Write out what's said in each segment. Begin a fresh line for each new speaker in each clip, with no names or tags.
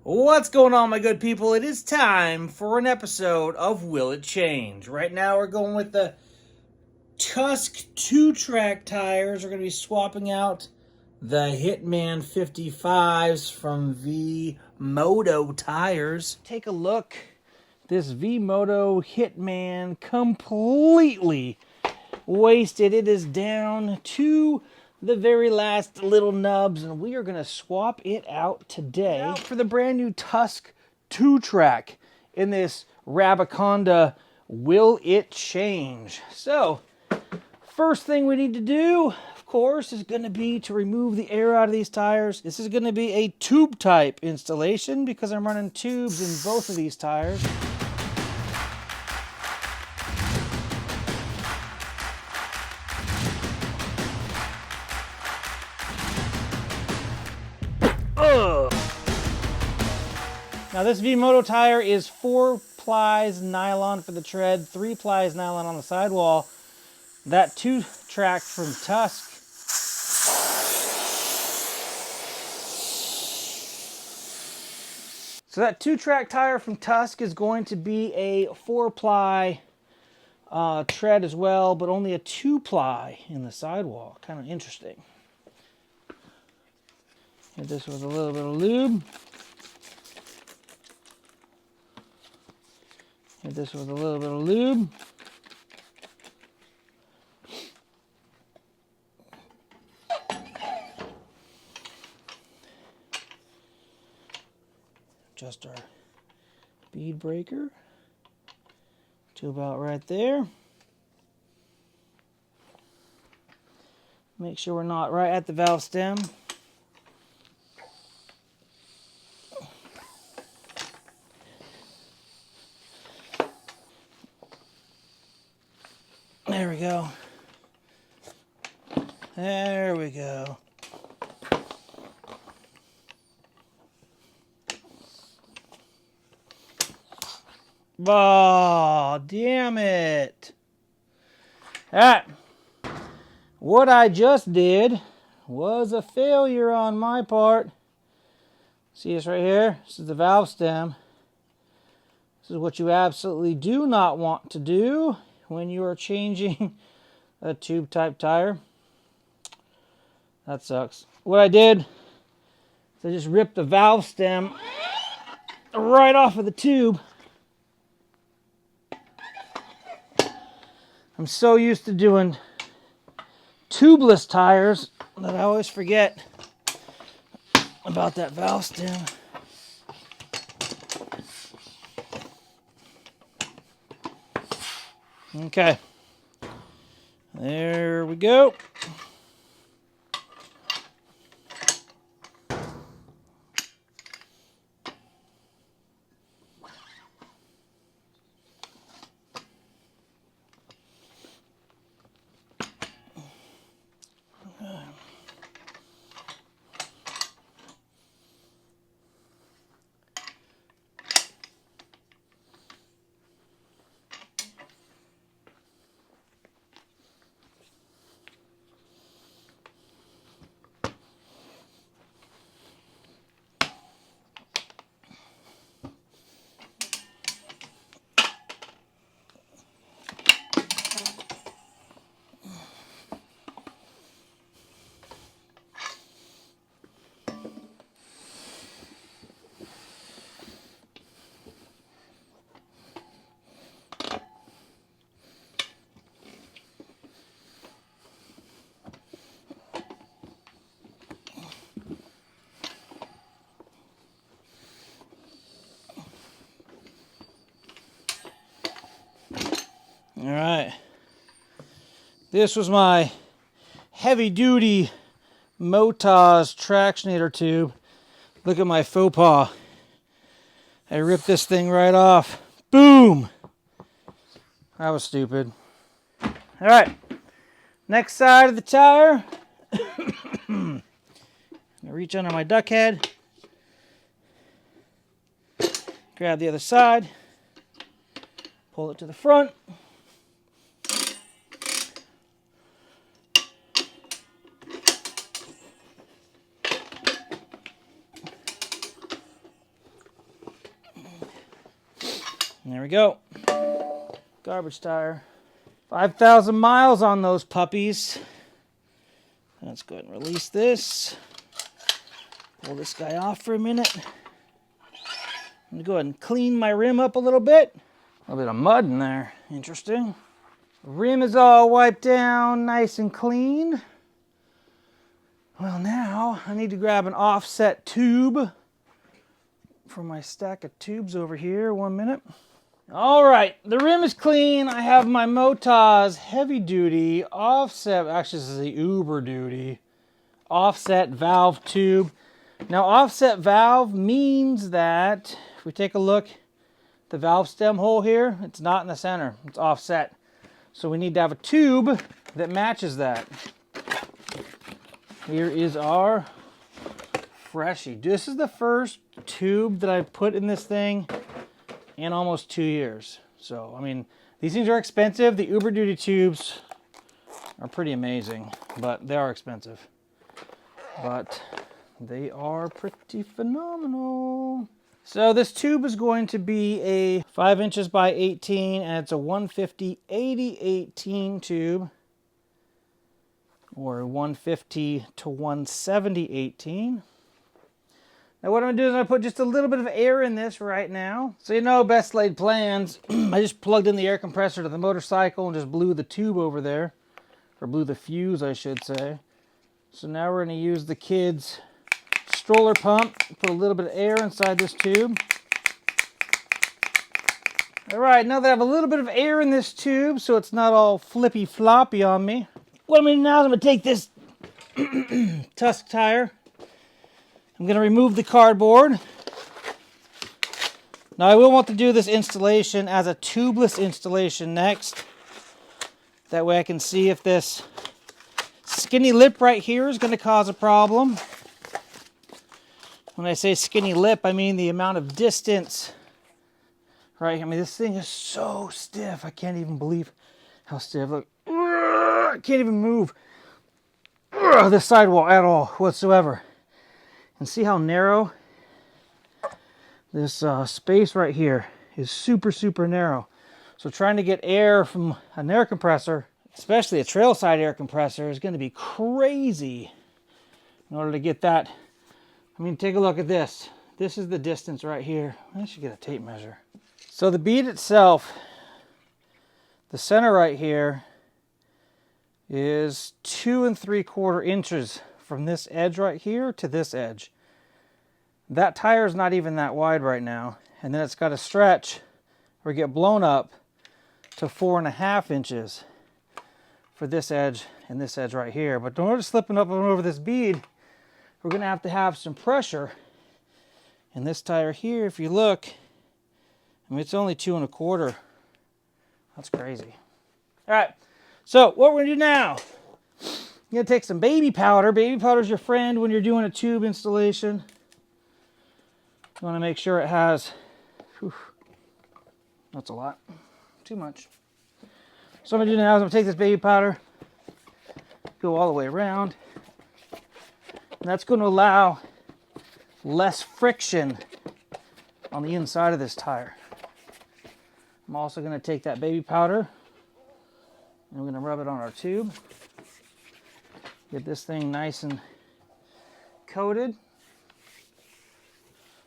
What's going on, my good people? It is time for an episode of Will It Change? Right now we're going with the Tusk 2Track tires. We're going to be swapping out the Hitman 55s from V-Moto tires. Take a look. This V-Moto Hitman completely wasted. It is down to the very last little nubs, and we are going to swap it out today out for the brand new Tusk 2Track in this Rabaconda Will It Change? So, first thing we need to do, of course, is going to be to remove the air out of these tires. This is going to be a tube type installation because I'm running tubes in both of these tires. Now this V-Moto tire is 4 plies nylon for the tread, 3 plies nylon on the sidewall. That 2-track from Tusk So that 2-track tire from Tusk is going to be a 4-ply tread as well, but only a 2-ply in the sidewall. Kind of interesting. Hit this with a little bit of lube. Hit this with a little bit of lube. Adjust our bead breaker to about right there. Make sure we're not right at the valve stem. There we go. There we go. Oh, damn it. Alright. What I just did was a failure on my part. See this right here? This is the valve stem. This is what you absolutely do not want to do when you are changing a tube type tire. That sucks. What I did is I just ripped the valve stem right off of the tube. I'm so used to doing tubeless tires that I always forget about that valve stem. Okay, there we go. All right, this was my heavy-duty Motoz tractionator tube. Look at my faux pas. I ripped this thing right off. Boom! That was stupid. All right, next side of the tire. I'm gonna reach under my duck head. Grab the other side. Pull it to the front. There we go. Garbage tire. 5,000 miles on those puppies. Let's go ahead and release this. Pull this guy off for a minute. I'm going to go ahead and clean my rim up a little bit. A little bit of mud in there. Interesting. The rim is all wiped down, nice and clean. Well, now I need to grab an offset tube for my stack of tubes over here. 1 minute. All right, the rim is clean. I have my Motoz heavy duty offset, actually this is the Uber duty, offset valve tube. Now offset valve means that, if we take a look, the valve stem hole here, it's not in the center, it's offset. So we need to have a tube that matches that. Here is our freshie. This is the first tube that I put in this thing in almost 2 years. So, I mean, these things are expensive. The Uber duty tubes are pretty amazing, but they are expensive. But they are pretty phenomenal. So this tube is going to be a 5 inches by 18, and it's a 150/80/18 tube, or 150 to 170/18. Now what I'm going to do is I'm going to put just a little bit of air in this right now. So you know, best laid plans. I just plugged in the air compressor to the motorcycle and just blew the tube over there. Or blew the fuse, I should say. So now we're going to use the kids' stroller pump. Put a little bit of air inside this tube. Alright, now that I have a little bit of air in this tube so it's not all flippy floppy on me, what I'm going to do now is I'm going to take this Tusk tire. I'm going to remove the cardboard. Now I will want to do this installation as a tubeless installation next. That way I can see if this skinny lip right here is going to cause a problem. When I say skinny lip, I mean the amount of distance. Right, I mean this thing is so stiff. I can't even believe how stiff. Look, I can't even move the sidewall at all whatsoever. And see how narrow this space right here is. Super narrow. So trying to get air from an air compressor, especially a trail side air compressor, is going to be crazy in order to get that. I mean, take a look at this. This is the distance right here. I should get a tape measure. So the bead itself, the center right here, is 2 3/4 inches from this edge right here to this edge. That tire is not even that wide right now. And then it's got to stretch or get blown up to 4.5 inches for this edge and this edge right here. But in order to slip it up and over this bead, we're going to have some pressure. And this tire here, if you look, I mean, it's only 2 1/4. That's crazy. All right, so what we're going to do now, you're going to take some baby powder. Baby powder is your friend when you're doing a tube installation. You want to make sure it has, that's a lot, too much. So what I'm going to do now is I'm going to take this baby powder, go all the way around, and that's going to allow less friction on the inside of this tire. I'm also going to take that baby powder and I'm going to rub it on our tube. Get this thing nice and coated.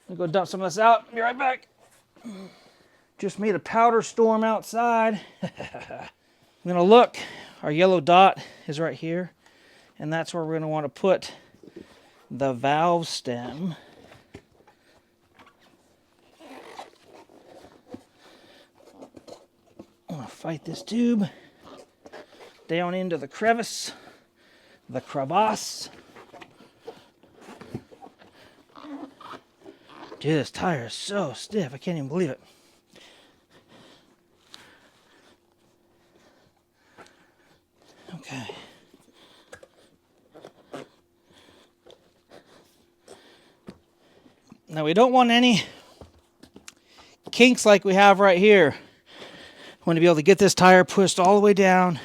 I'm going to go dump some of this out. Be right back. Just made a powder storm outside. I'm going to look. Our yellow dot is right here. And that's where we're going to want to put the valve stem. I'm going to fight this tube down into the crevice, the crevasse. Dude, this tire is so stiff, I can't even believe it. Okay. Now we don't want any kinks like we have right here. We want to be able to get this tire pushed all the way down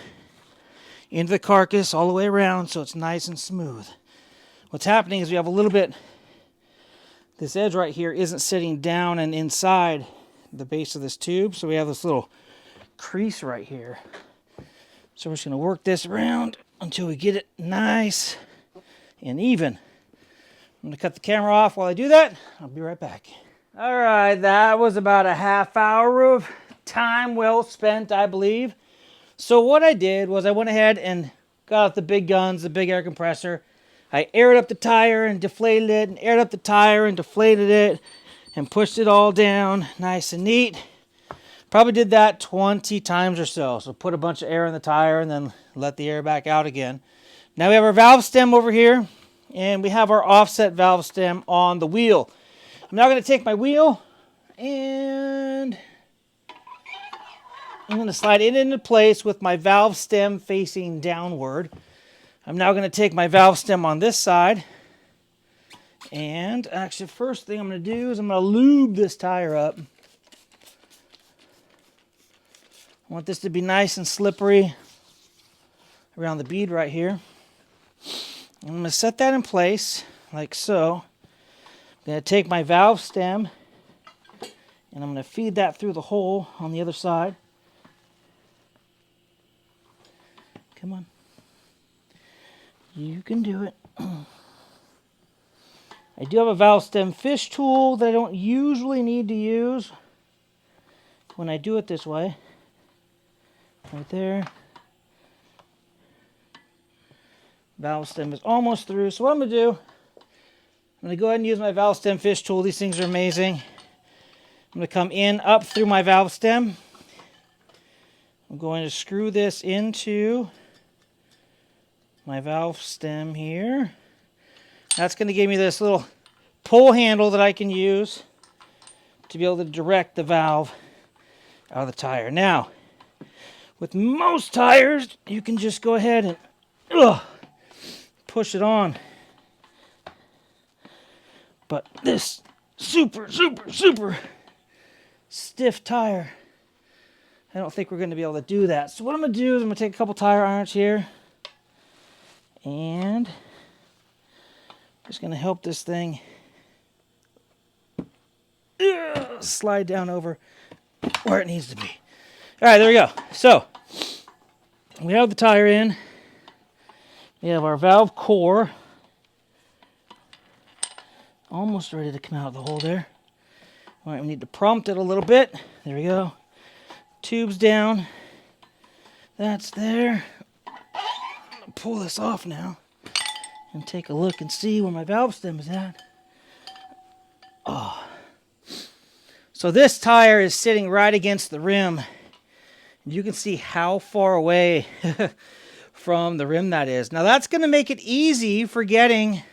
into the carcass, all the way around, so it's nice and smooth. What's happening is we have a little bit, this edge right here isn't sitting down and inside the base of this tube. So we have this little crease right here. So we're just going to work this around until we get it nice and even. I'm going to cut the camera off while I do that. I'll be right back. All right, that was about a half hour of time well spent, I believe. So what I did was I went ahead and got out the big guns, the big air compressor. I aired up the tire and deflated it, and aired up the tire and deflated it, and pushed it all down nice and neat. Probably did that 20 times or so. So put a bunch of air in the tire and then let the air back out again. Now we have our valve stem over here, and we have our offset valve stem on the wheel. I'm now going to take my wheel and I'm going to slide it into place with my valve stem facing downward. I'm now going to take my valve stem on this side, and actually first thing I'm going to do is I'm going to lube this tire up. I want this to be nice and slippery around the bead right here. I'm going to set that in place like so. I'm going to take my valve stem and I'm going to feed that through the hole on the other side. Come on. You can do it. I do have a valve stem fish tool that I don't usually need to use when I do it this way. Right there. Valve stem is almost through. So what I'm going to do, I'm going to go ahead and use my valve stem fish tool. These things are amazing. I'm going to come in up through my valve stem. I'm going to screw this into my valve stem here. That's going to give me this little pull handle that I can use to be able to direct the valve out of the tire. Now, with most tires, you can just go ahead and push it on. But this super stiff tire, I don't think we're going to be able to do that. So what I'm going to do is I'm going to take a couple tire irons here and just going to help this thing slide down over where it needs to be. All right, there we go. So we have the tire in. We have our valve core almost ready to come out of the hole there. All right, we need to prompt it a little bit. There we go. Tube's down. That's there. I'm going to pull this off now and take a look and see where my valve stem is at. Oh. So this tire is sitting right against the rim. You can see how far away from the rim that is. Now that's going to make it easy for getting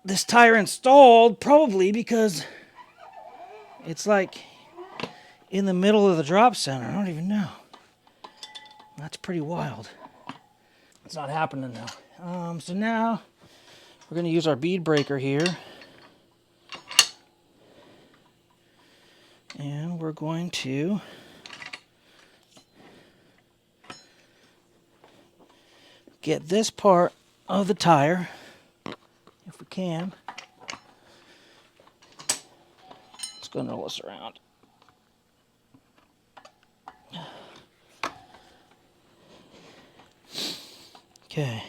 this tire installed, probably because it's like in the middle of the drop center. I don't even know. That's pretty wild. It's not happening now. So now we're going to use our bead breaker here. And we're going to get this part of the tire, if we can. It's going to roll us around. Okay.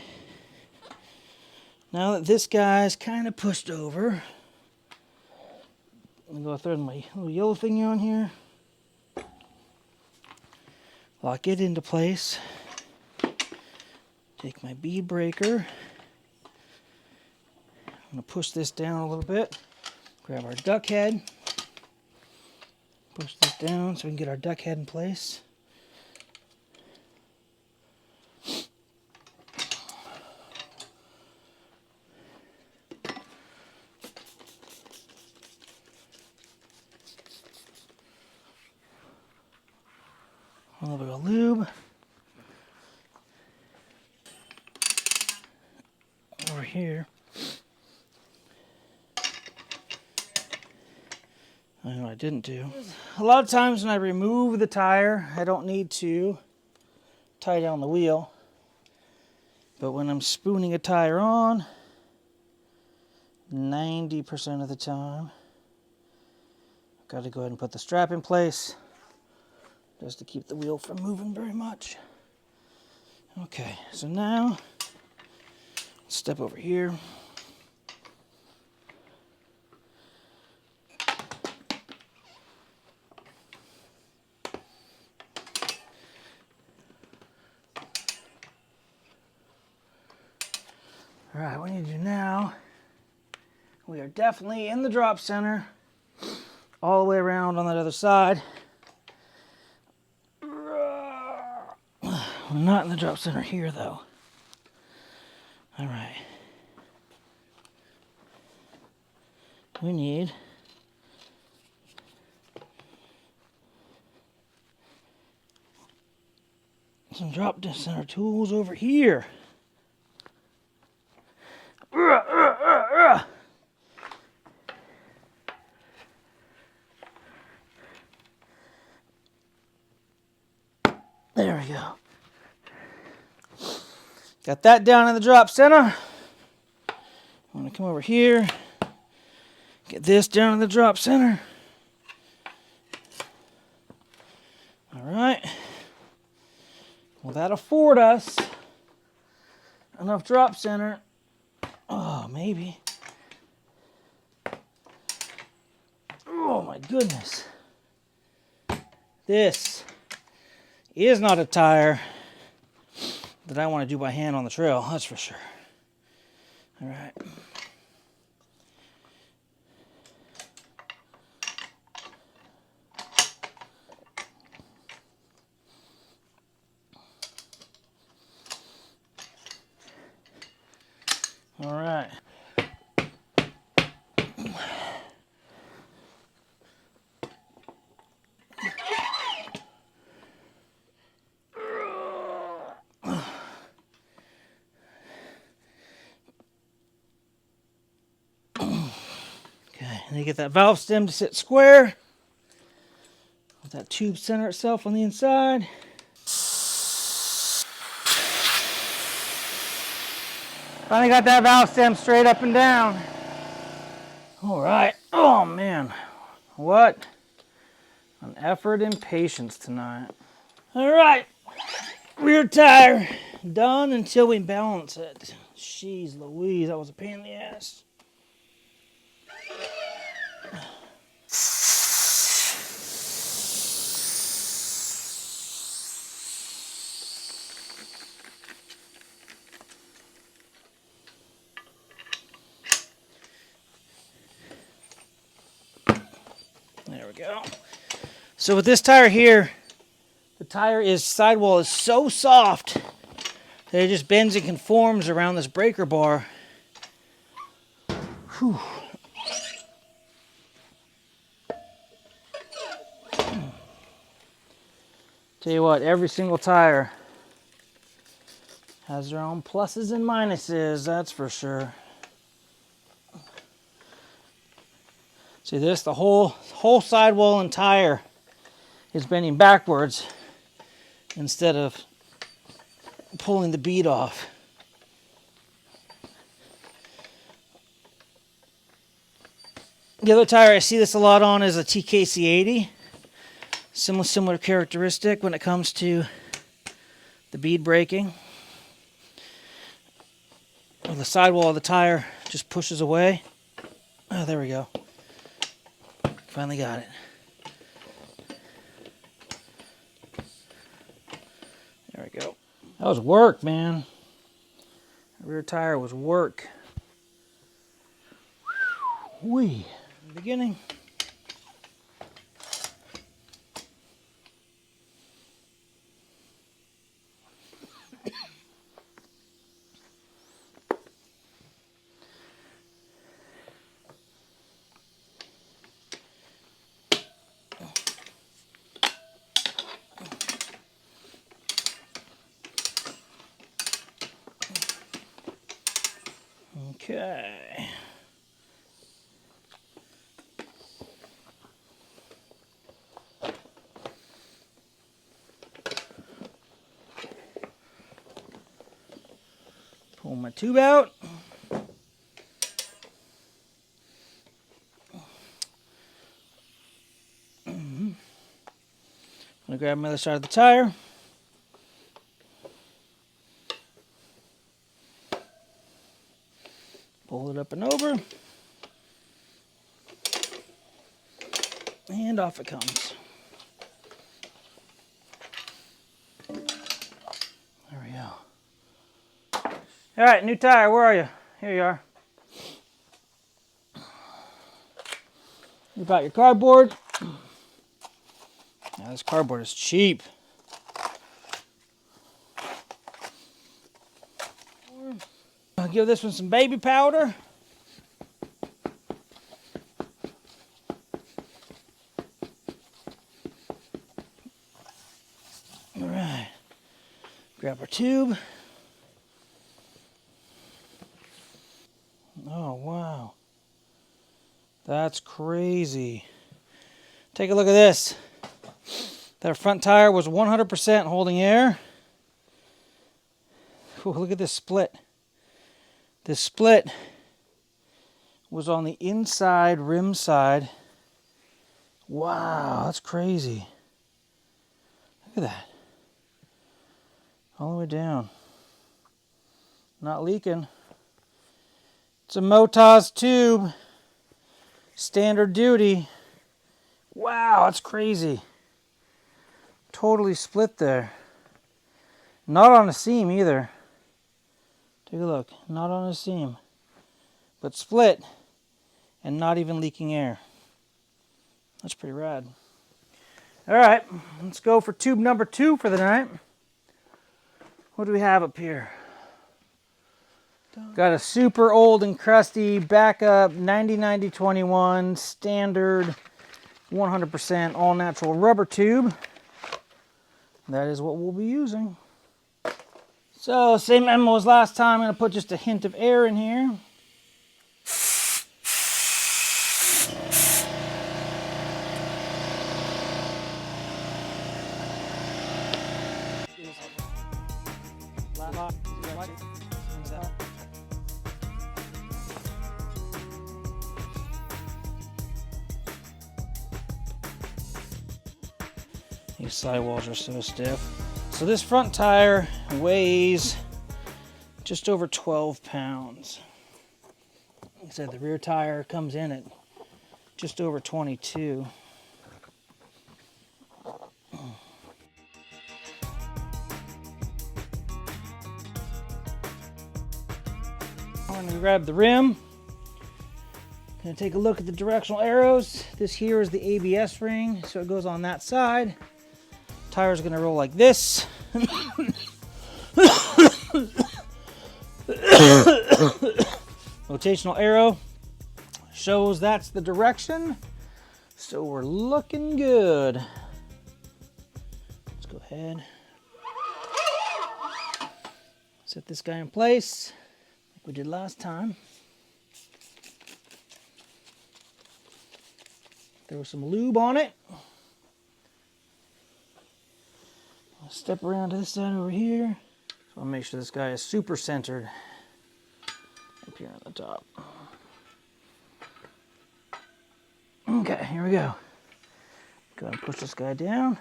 Now that this guy's kind of pushed over, I'm going to go throw my little yellow thing on here. Lock it into place. Take my bead breaker. I'm going to push this down a little bit. Grab our duck head. Push this down so we can get our duck head in place. A little bit of lube. Over here. I know what I didn't do. A lot of times when I remove the tire, I don't need to tie down the wheel. But when I'm spooning a tire on, 90% of the time, Got to go ahead and put the strap in place just to keep the wheel from moving very much. Okay, so now step over here. All right, what we need to do now, we are definitely in the drop center, all the way around on that other side. We're not in the drop center here, though. All right. We need some drop center tools over here. There we go. Got that down in the drop center. I'm going to come over here, get this down in the drop center. All right. Will that afford us enough drop center? Oh, maybe. Oh my goodness. This is not a tire that I want to do by hand on the trail, that's for sure. All right. All right. Okay, and you get that valve stem to sit square with that tube center itself on the inside. Finally got that valve stem straight up and down. All right. Oh man, what an effort and patience tonight. All right, rear tire done until we balance it. Jeez Louise, that was a pain in the ass. There we go. So with this tire here, the sidewall is so soft that it just bends and conforms around this breaker bar. Whew. Tell you what, every single tire has their own pluses and minuses, that's for sure. See this, the whole sidewall and tire is bending backwards instead of pulling the bead off. The other tire I see this a lot on is a TKC80. Similar characteristic when it comes to the bead braking. The sidewall of the tire just pushes away. Oh, there we go. Finally got it. There we go. That was work, man. The rear tire was work. Whee. Beginning. Okay. Pull my tube out. I'm going to grab my other side of the tire. Pull it up and over. And off it comes. There we go. All right, new tire, where are you? Here you are. You bought your cardboard. Now this cardboard is cheap. I'll give this one some baby powder. All right. Grab our tube. Oh, wow. That's crazy. Take a look at this. That front tire was 100% holding air. Ooh, look at this split. This split was on the inside rim side. Wow, that's crazy. Look at that. All the way down. Not leaking. It's a Motoz tube. Standard duty. Wow, that's crazy. Totally split there. Not on a seam either. Take a look. Not on a seam. But split and not even leaking air. That's pretty rad. Alright, let's go for tube number 2 for the night. What do we have up here? Got a super old and crusty backup 90-90-21 standard 100% all natural rubber tube. That is what we'll be using. So same MO as last time. I'm going to put just a hint of air in here. These sidewalls are so stiff. So this front tire weighs just over 12 pounds. Like I said, the rear tire comes in at just over 22. I'm going to grab the rim. Going to take a look at the directional arrows. This here is the ABS ring, so it goes on that side. Tire's going to roll like this. Rotational arrow shows that's the direction, so we're looking good. Let's go ahead, set this guy in place like we did last time. Throw some lube on it. I'll step around to this side over here. So I'll make sure this guy is super centered up here on the top. Okay, here we go. Go ahead and push this guy down.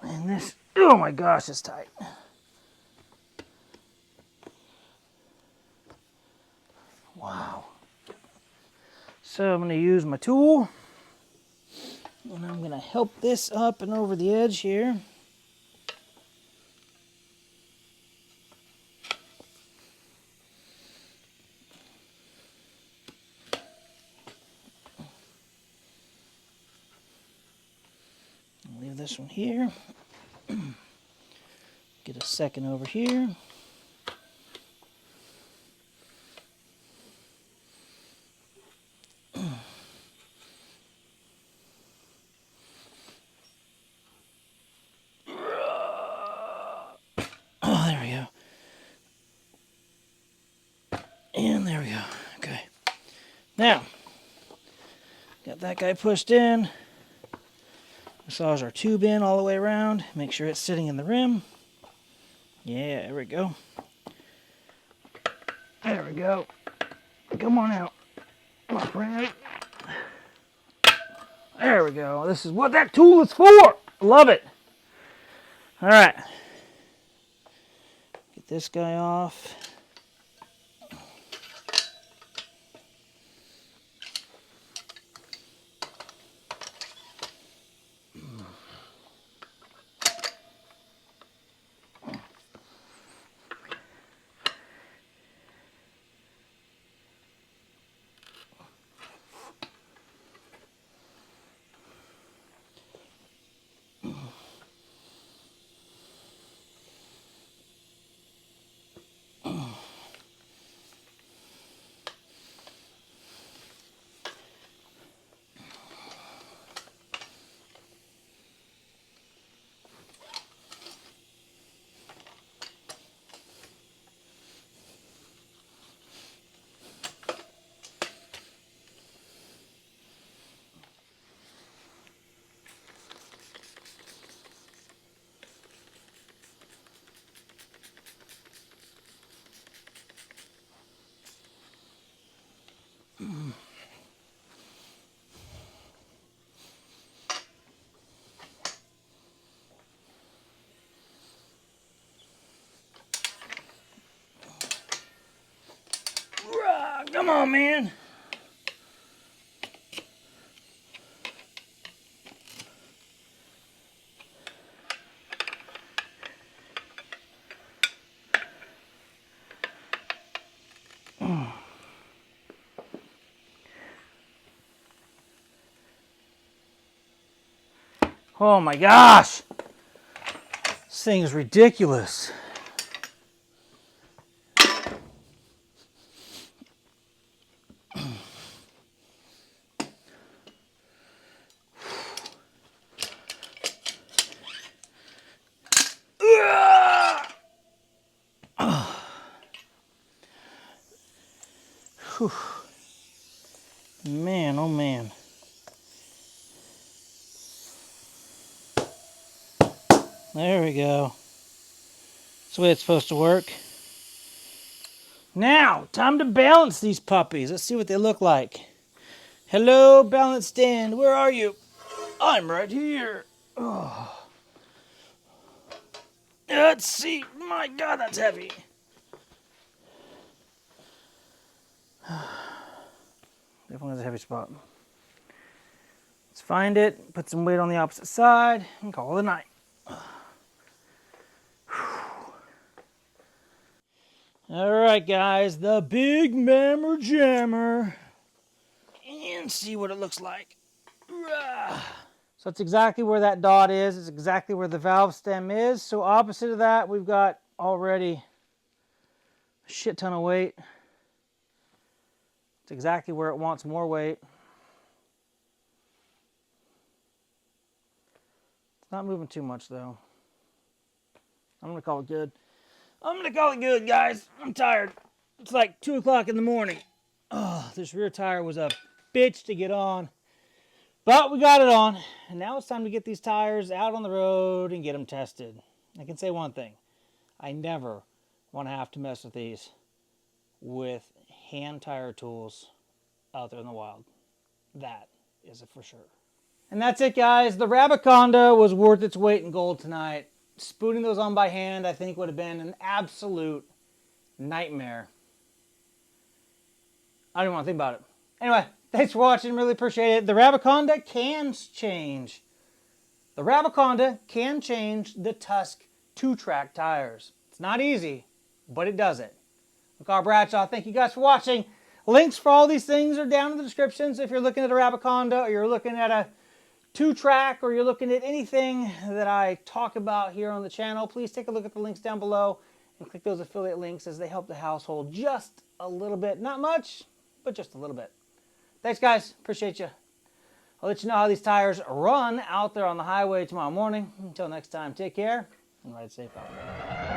And this, oh my gosh, it's tight. Wow. So I'm going to use my tool. And I'm going to help this up and over the edge here. I'll leave this one here. Get a second over here. And there we go. Okay. Now, got that guy pushed in. Massage our tube in all the way around. Make sure it's sitting in the rim. Yeah, there we go. There we go. Come on out, my friend. There we go. This is what that tool is for. Love it. All right. Get this guy off. Come on, man. Oh my gosh. This thing is ridiculous. Man, oh man. There we go. That's the way it's supposed to work. Now, time to balance these puppies. Let's see what they look like. Hello, balance stand. Where are you? I'm right here. Oh. Let's see. My God, that's heavy. Definitely has a heavy spot. Let's find it, put some weight on the opposite side, and call it a night. Alright guys, the big mammer jammer. And see what it looks like. So that's exactly where that dot is. It's exactly where the valve stem is. So opposite of that, we've got already a shit ton of weight. It's exactly where it wants more weight. It's not moving too much though. I'm gonna call it good. I'm gonna call it good, guys. I'm tired. It's like 2 o'clock in the morning. Oh, this rear tire was a bitch to get on. But we got it on. And now it's time to get these tires out on the road and get them tested. I can say one thing. I never want to have to mess with these with hand tire tools out there in the wild. That is it for sure. And that's it, guys. The Rabaconda was worth its weight in gold tonight. Spooning those on by hand, I think, would have been an absolute nightmare. I don't even want to think about it. Anyway, thanks for watching. Really appreciate it. The Rabaconda can change. The Rabaconda can change the Tusk 2-track tires. It's not easy, but it does it. I'm Carl Bradshaw. Thank you guys for watching. Links for all these things are down in the descriptions. If you're looking at a Rabaconda or you're looking at a 2-track or you're looking at anything that I talk about here on the channel, please take a look at the links down below and click those affiliate links as they help the household just a little bit. Not much, but just a little bit. Thanks, guys. Appreciate you. I'll let you know how these tires run out there on the highway tomorrow morning. Until next time, take care and ride safe out there.